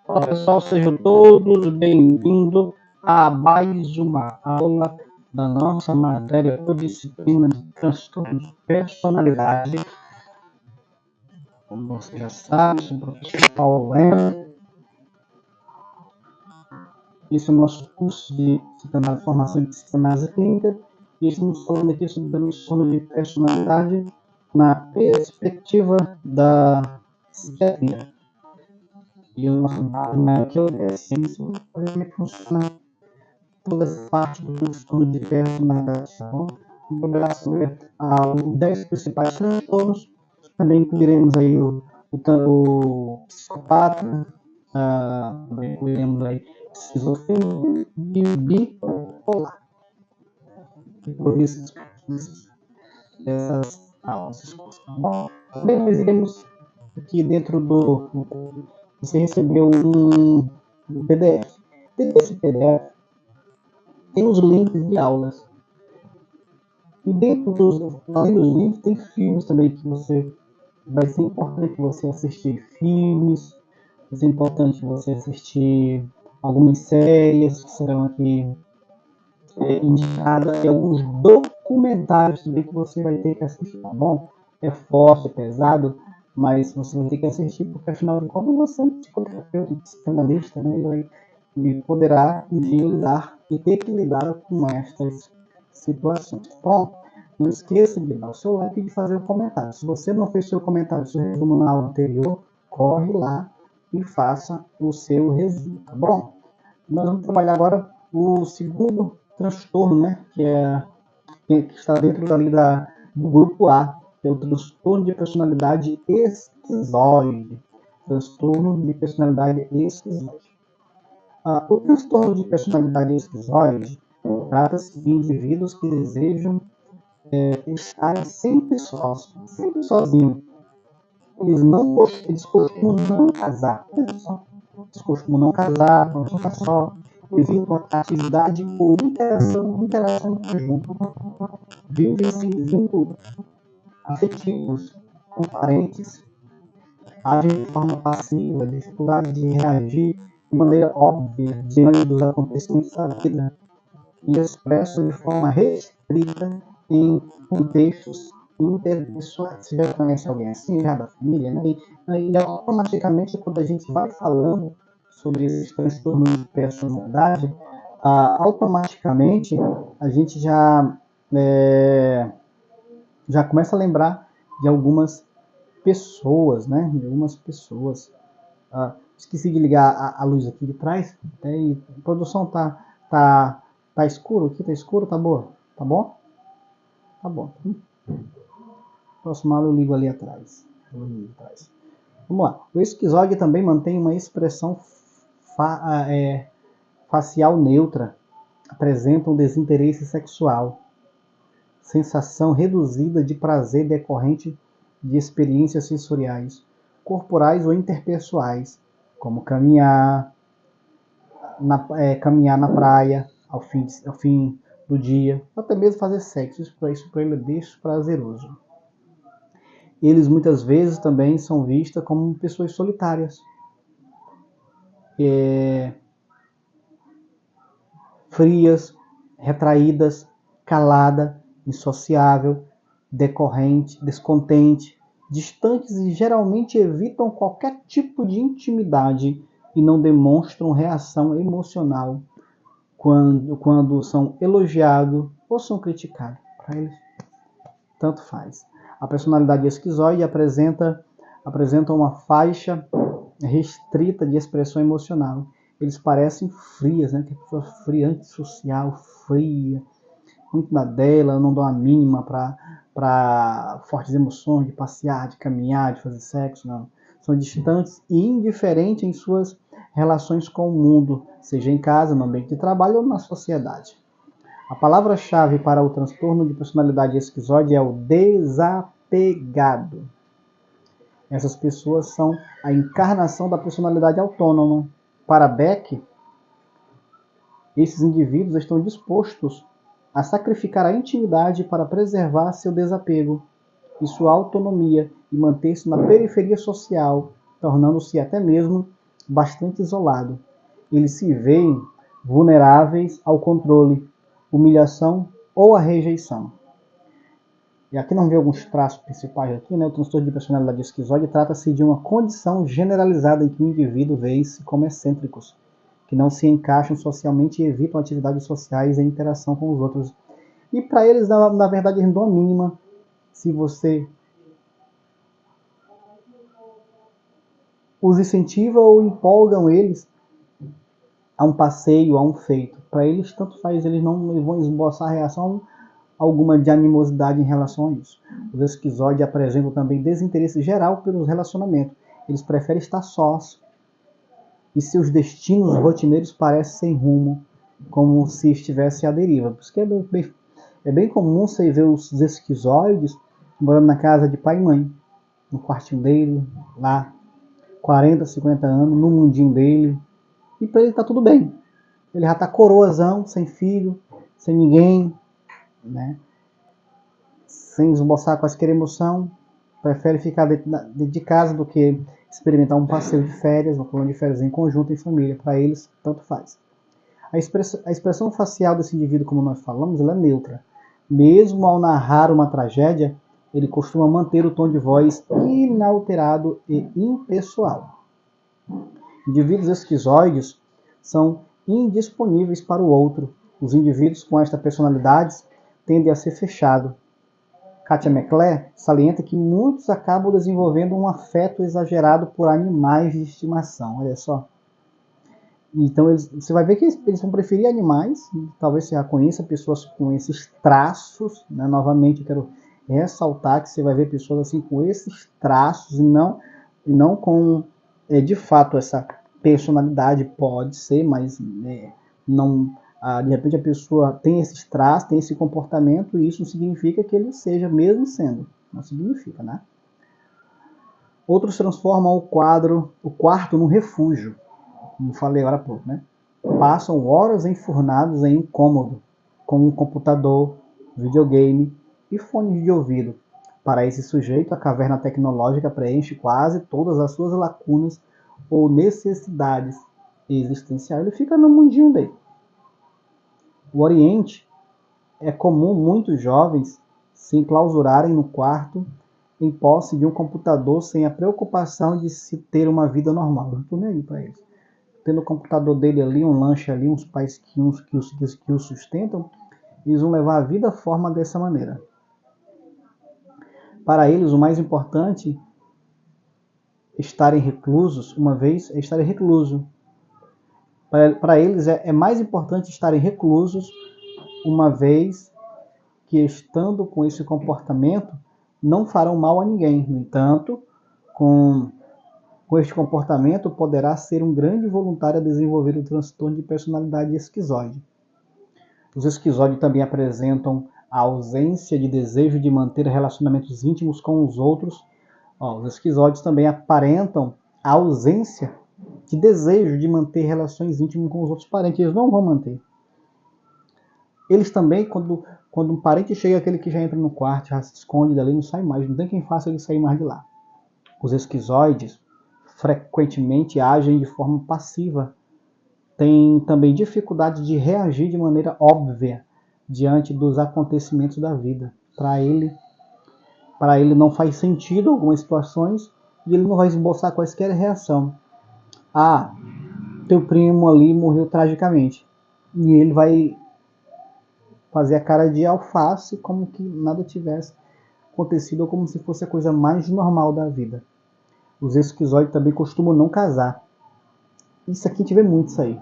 Olá pessoal, sejam todos bem-vindos a mais uma aula da nossa matéria ou disciplina de transtornos de personalidade. Como você já sabe, sou o professor Paulo Lemos. Esse é o nosso curso de formação de psicanálise clínica e estamos falando aqui sobre transtorno de personalidade na perspectiva da psiquiatria. E o nosso dado aqui é o DSM, como é que funciona toda essa parte do transtorno de personalidade. Poderá saber os 10 principais transtornos. Também incluiremos aí o psicopata, também incluiremos aí esquizofrenia e o bipolar. Por isso, essas aulas. Também nós iremos aqui dentro do você recebeu um PDF. Dentro desse PDF tem os links de aulas. E dentro além dos livros, tem filmes também que vai ser importante você assistir filmes, vai ser importante você assistir algumas séries que serão aqui indicadas e alguns documentários também que você vai ter que assistir, tá bom? É forte, é pesado, mas você vai ter que assistir porque afinal de contas você é um psicoterapeuta, um psicanalista, né? E poderá lidar e ter que lidar com estas situações. Bom, não esqueça de dar o seu like e de fazer o comentário. Se você não fez seu comentário, seu resumo na aula anterior, corre lá e faça o seu resumo, tá bom? Nós vamos trabalhar agora o segundo transtorno, né? Que está dentro do grupo A, que é o transtorno de personalidade esquizoide. Transtorno de personalidade esquizoide. O transtorno de personalidade esquizoide trata-se de indivíduos que desejam estarem sempre sós, sempre sozinhos. Eles costumam não casar. Eles costumam não casar, não ficar só, evitam atividade ou interação em conjunto. Vivem sem vínculos afetivos com parentes, agem de forma passiva, dificuldade de reagir de maneira óbvia diante dos acontecimentos da vida e expressam de forma restrita em contextos interpessoais. Você já conhece alguém assim, já da família, né? E automaticamente, quando a gente vai falando sobre esses transtornos de personalidade, automaticamente a gente já começa a lembrar de algumas pessoas, né? De algumas pessoas. Esqueci de ligar a luz aqui de trás. E a produção tá escuro aqui, tá escuro, tá boa? Tá bom? Tá bom. Próximo aula eu ligo ali atrás. Vamos lá. O esquizoide também mantém uma expressão facial neutra. Apresenta um desinteresse sexual. Sensação reduzida de prazer decorrente de experiências sensoriais, corporais ou interpessoais, como caminhar na praia ao fim do dia, até mesmo fazer sexo. Isso para ele é desprazeroso. Eles muitas vezes também são vistos como pessoas solitárias, frias, retraídas, calada, insociável, descontente, distantes e geralmente evitam qualquer tipo de intimidade e não demonstram reação emocional quando são elogiados ou são criticados. Para eles, tanto faz. A personalidade esquizoide apresenta uma faixa restrita de expressão emocional. Eles parecem frias, né? Que a pessoa fria, antissocial, fria, muito na dela, não dá uma mínima para fortes emoções, de passear, de caminhar, de fazer sexo, não. São distantes e indiferentes em suas relações com o mundo, seja em casa, no ambiente de trabalho ou na sociedade. A palavra-chave para o transtorno de personalidade esquizoide é o desapegado. Essas pessoas são a encarnação da personalidade autônoma. Para Beck, esses indivíduos estão dispostos a sacrificar a intimidade para preservar seu desapego e sua autonomia e manter-se na periferia social, tornando-se até mesmo bastante isolado. Eles se veem vulneráveis ao controle, humilhação ou à rejeição. E aqui não vê alguns traços principais aqui, né? O transtorno de personalidade esquizoide trata-se de uma condição generalizada em que o indivíduo vê-se como excêntricos, que não se encaixam socialmente e evitam atividades sociais e interação com os outros. E para eles, na verdade, eles dão a mínima se você os incentiva ou empolgam eles a um passeio, a um feito. Para eles, tanto faz, eles não vão esboçar reação alguma de animosidade em relação a isso. Os esquizoides apresentam também desinteresse geral pelos relacionamentos. Eles preferem estar sós e seus destinos rotineiros parecem sem rumo, como se estivesse à deriva. Por isso que é bem comum você ver os esquizoides morando na casa de pai e mãe, no quartinho dele, lá, 40, 50 anos, no mundinho dele, e para ele tá tudo bem. Ele já tá coroazão, sem filho, sem ninguém, né? Sem esboçar quaisquer emoção, prefere ficar dentro de casa do que experimentar um passeio de férias, uma colônia de férias em conjunto, em família. Para eles, tanto faz. A expressão facial desse indivíduo, como nós falamos, ela é neutra. Mesmo ao narrar uma tragédia, ele costuma manter o tom de voz inalterado e impessoal. Indivíduos esquizoides são indisponíveis para o outro. Os indivíduos com esta personalidade tendem a ser fechados. Katia McClure salienta que muitos acabam desenvolvendo um afeto exagerado por animais de estimação. Olha só. Então você vai ver que eles vão preferir animais. Talvez você já conheça pessoas com esses traços, né? Novamente, eu quero ressaltar que você vai ver pessoas assim com esses traços e não com de fato essa personalidade. Pode ser, mas não. De repente a pessoa tem esses traços, tem esse comportamento, e isso não significa que ele seja mesmo sendo. Não significa, né? Outros transformam o quarto num refúgio, como falei agora há pouco, né? Passam horas enfurnados em incômodo, com um computador, videogame e fones de ouvido. Para esse sujeito, a caverna tecnológica preenche quase todas as suas lacunas ou necessidades existenciais. Ele fica no mundinho dele. No Oriente, é comum muitos jovens se enclausurarem no quarto em posse de um computador sem a preocupação de se ter uma vida normal. Não estou nem aí para eles. Tendo o computador dele ali, um lanche ali, uns pais que o sustentam, eles vão levar a vida à forma dessa maneira. Para eles, o mais importante estarem reclusos, uma vez, é estarem reclusos. Para eles, é mais importante estarem reclusos, uma vez que, estando com esse comportamento, não farão mal a ninguém. No entanto, com este comportamento, poderá ser um grande voluntário a desenvolver o transtorno de personalidade esquizoide. Os esquizoides também apresentam a ausência de desejo de manter relacionamentos íntimos com os outros. Os esquizoides também aparentam a ausência de desejo de manter relações íntimas com os outros parentes. Eles não vão manter. Eles também, quando um parente chega, aquele que já entra no quarto, já se esconde dali, não sai mais. Não tem quem faça ele sair mais de lá. Os esquizoides frequentemente agem de forma passiva. Têm também dificuldade de reagir de maneira óbvia diante dos acontecimentos da vida. Para ele não faz sentido algumas situações e ele não vai esboçar quaisquer reação. Teu primo ali morreu tragicamente. E ele vai fazer a cara de alface como que nada tivesse acontecido ou como se fosse a coisa mais normal da vida. Os esquizoides também costumam não casar. Isso aqui tiver muito isso aí.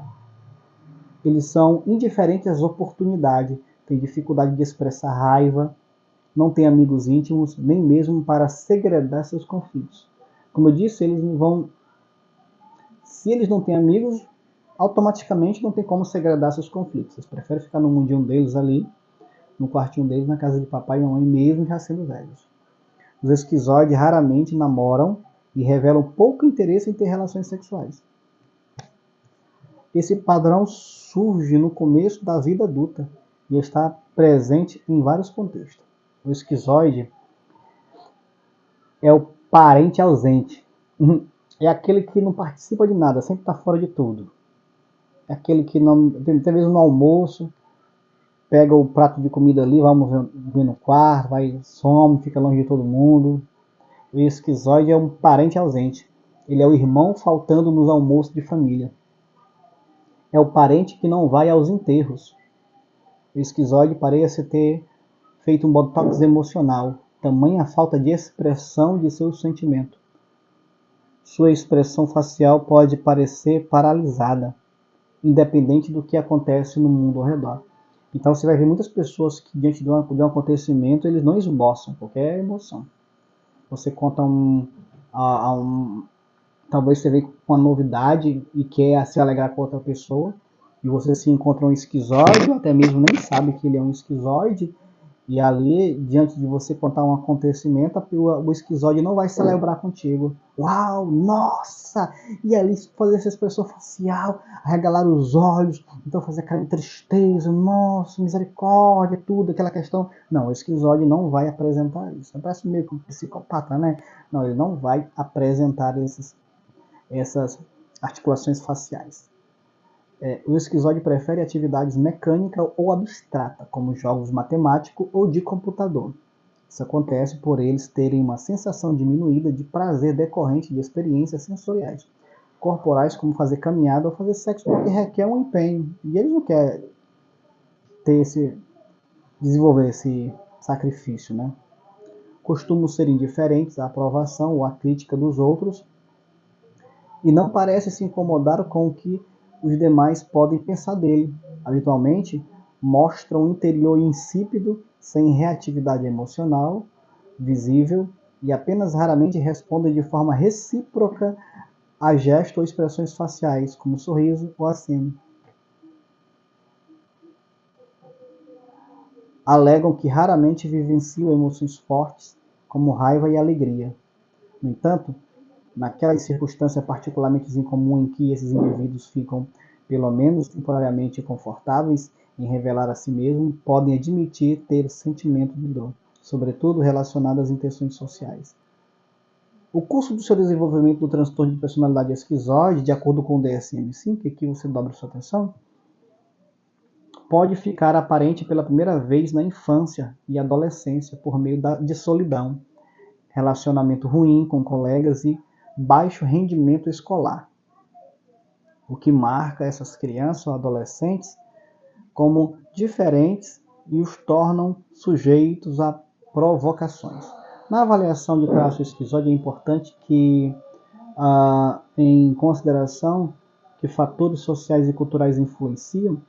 Eles são indiferentes às oportunidades, têm dificuldade de expressar raiva, não têm amigos íntimos, nem mesmo para segredar seus conflitos. Como eu disse, eles não vão. Se eles não têm amigos, automaticamente não tem como segredar seus conflitos. Eles preferem ficar no mundinho deles ali, no quartinho deles, na casa de papai e mamãe, mesmo já sendo velhos. Os esquizoides raramente namoram e revelam pouco interesse em ter relações sexuais. Esse padrão surge no começo da vida adulta e está presente em vários contextos. O esquizoide é o parente ausente. É aquele que não participa de nada, sempre está fora de tudo. É aquele que não, até mesmo no almoço, pega o prato de comida ali, vamos ver no quarto, vai, some, fica longe de todo mundo. O esquizoide é um parente ausente. Ele é o irmão faltando nos almoços de família. É o parente que não vai aos enterros. O esquizoide parece ter feito um botox emocional, tamanha falta de expressão de seu sentimento. Sua expressão facial pode parecer paralisada, independente do que acontece no mundo ao redor. Então você vai ver muitas pessoas que diante de um acontecimento eles não esboçam qualquer emoção. Você conta talvez você veja com uma novidade e quer se alegrar com outra pessoa, e você se encontra um esquizoide, ou até mesmo nem sabe que ele é um esquizoide, e ali, diante de você contar um acontecimento, o esquizoide não vai celebrar contigo. Uau, nossa! E ali fazer essa expressão facial, arregalar os olhos, então fazer aquela tristeza, nossa, misericórdia, tudo, aquela questão. Não, o esquizoide não vai apresentar isso. Parece meio que um psicopata, né? Não, ele não vai apresentar essas articulações faciais. O esquizoide prefere atividades mecânicas ou abstratas, como jogos matemáticos ou de computador. Isso acontece por eles terem uma sensação diminuída de prazer decorrente de experiências sensoriais corporais, como fazer caminhada ou fazer sexo, porque requer um empenho. E eles não querem desenvolver esse sacrifício, né? Costumam ser indiferentes à aprovação ou à crítica dos outros e não parece se incomodar com o que os demais podem pensar dele. Habitualmente, mostram um interior insípido, sem reatividade emocional visível e apenas raramente respondem de forma recíproca a gestos ou expressões faciais, como sorriso ou aceno. Alegam que raramente vivenciam emoções fortes, como raiva e alegria. No entanto, naquelas circunstâncias particularmente incomuns em que esses indivíduos ficam, pelo menos temporariamente, confortáveis em revelar a si mesmos, podem admitir ter sentimento de dor, sobretudo relacionado às intenções sociais. O curso do seu desenvolvimento do transtorno de personalidade esquizoide, de acordo com o DSM-5, que aqui você dobra sua atenção, pode ficar aparente pela primeira vez na infância e adolescência por meio de solidão, relacionamento ruim com colegas e baixo rendimento escolar, o que marca essas crianças ou adolescentes como diferentes e os tornam sujeitos a provocações. Na avaliação de traço esquizoide é importante que, em consideração que fatores sociais e culturais influenciam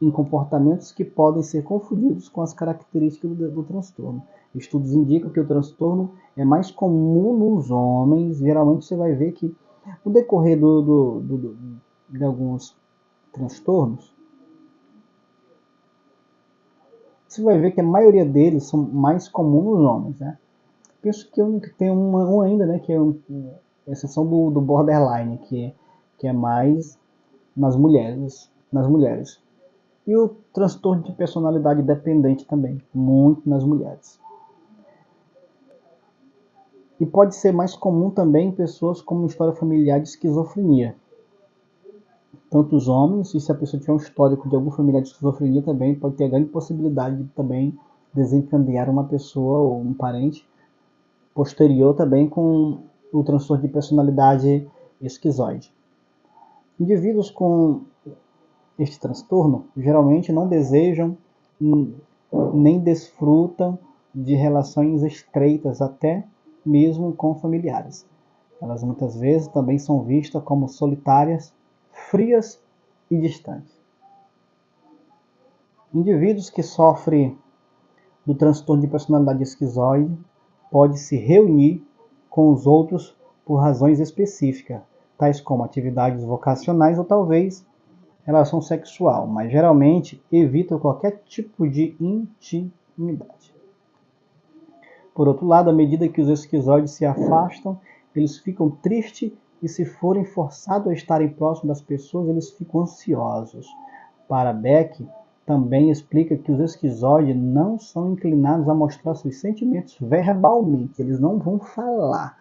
em comportamentos que podem ser confundidos com as características do transtorno. Estudos indicam que o transtorno é mais comum nos homens. Geralmente você vai ver que no decorrer de alguns transtornos, você vai ver que a maioria deles são mais comuns nos homens, né? Penso que tem um ainda, né, que é exceção do borderline, que é mais nas mulheres. E o transtorno de personalidade dependente também, muito nas mulheres. E pode ser mais comum também em pessoas com história familiar de esquizofrenia. Tanto os homens, e se a pessoa tiver um histórico de algum familiar de esquizofrenia também, pode ter a grande possibilidade de também desencadear uma pessoa ou um parente posterior também com o transtorno de personalidade esquizoide. Indivíduos com este transtorno geralmente não desejam nem desfrutam de relações estreitas, até mesmo com familiares. Elas muitas vezes também são vistas como solitárias, frias e distantes. Indivíduos que sofrem do transtorno de personalidade esquizoide podem se reunir com os outros por razões específicas, tais como atividades vocacionais ou talvez relação sexual, mas geralmente evitam qualquer tipo de intimidade. Por outro lado, à medida que os esquizoides se afastam, eles ficam tristes e se forem forçados a estarem próximos das pessoas, eles ficam ansiosos. Para Beck, também explica que os esquizoides não são inclinados a mostrar seus sentimentos verbalmente, eles não vão falar.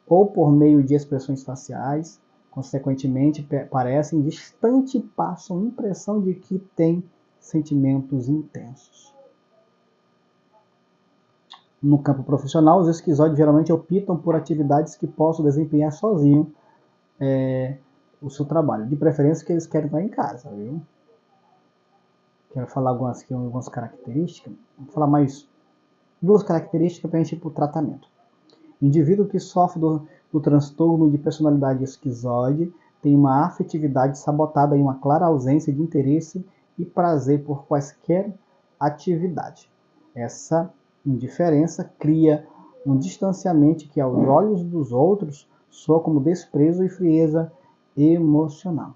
ou por meio de expressões faciais, consequentemente parecem distante e passam a impressão de que têm sentimentos intensos. No campo profissional, os esquizoides geralmente optam por atividades que possam desempenhar sozinho o seu trabalho. De preferência que eles querem estar em casa, viu? Quero falar algumas características. Vou falar mais duas características para a gente ir para o tratamento. O indivíduo que sofre do transtorno de personalidade esquizoide tem uma afetividade sabotada e uma clara ausência de interesse e prazer por quaisquer atividade. Essa indiferença cria um distanciamento que, aos olhos dos outros, soa como desprezo e frieza emocional.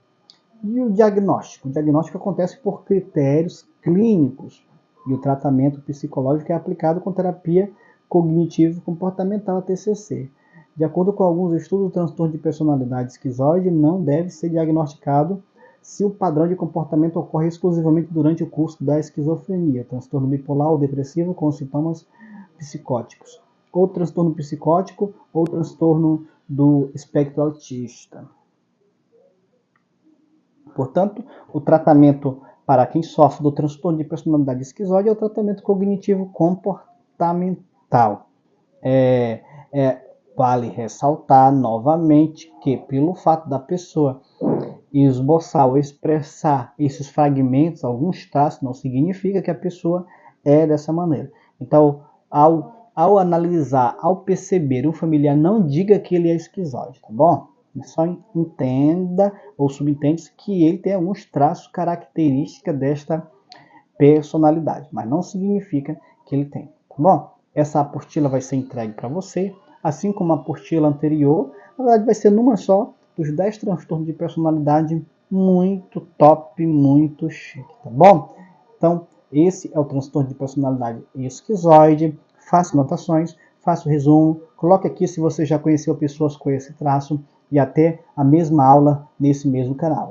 E o diagnóstico? O diagnóstico acontece por critérios clínicos e o tratamento psicológico é aplicado com terapia cognitivo-comportamental, TCC. De acordo com alguns estudos, o transtorno de personalidade esquizoide não deve ser diagnosticado se o padrão de comportamento ocorre exclusivamente durante o curso da esquizofrenia, transtorno bipolar ou depressivo com sintomas psicóticos, ou transtorno psicótico ou transtorno do espectro autista. Portanto, o tratamento para quem sofre do transtorno de personalidade esquizoide é o tratamento cognitivo-comportamental. Vale ressaltar novamente que, pelo fato da pessoa esboçar ou expressar esses fragmentos, alguns traços, não significa que a pessoa é dessa maneira. Então, ao analisar, ao perceber um familiar, não diga que ele é esquizoide, tá bom? Só entenda ou subentende que ele tem alguns traços características desta personalidade, mas não significa que ele tem, tá bom? Essa apostila vai ser entregue para você, assim como a apostila anterior, na verdade vai ser numa só, dos 10 transtornos de personalidade muito top, muito chique, tá bom? Então, esse é o transtorno de personalidade esquizoide. Faça anotações, faça o resumo, coloque aqui se você já conheceu pessoas com esse traço e até a mesma aula nesse mesmo canal.